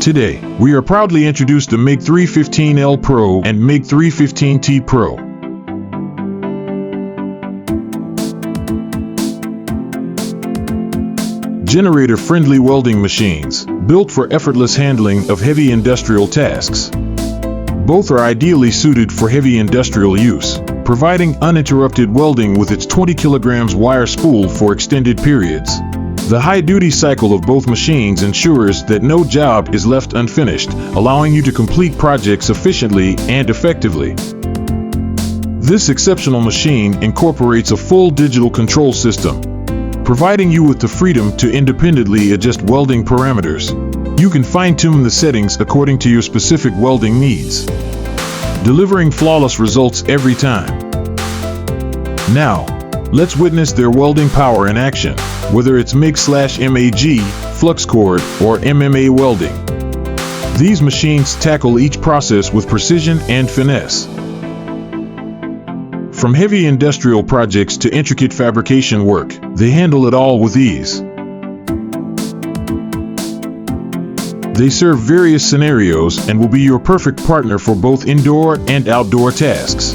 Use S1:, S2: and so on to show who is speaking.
S1: Today, we are proudly introduced the MIG 315L Pro and MIG 315T Pro. Generator-friendly welding machines, built for effortless handling of heavy industrial tasks. Both are ideally suited for heavy industrial use, providing uninterrupted welding with its 20 kilograms wire spool for extended periods. The high-duty cycle of both machines ensures that no job is left unfinished, allowing you to complete projects efficiently and effectively. This exceptional machine incorporates a full digital control system, providing you with the freedom to independently adjust welding parameters. You can fine-tune the settings according to your specific welding needs, delivering flawless results every time. Now, let's witness their welding power in action, whether it's MIG/MAG, Flux-Cored, or MMA welding. These machines tackle each process with precision and finesse. From heavy industrial projects to intricate fabrication work, they handle it all with ease. They serve various scenarios and will be your perfect partner for both indoor and outdoor tasks.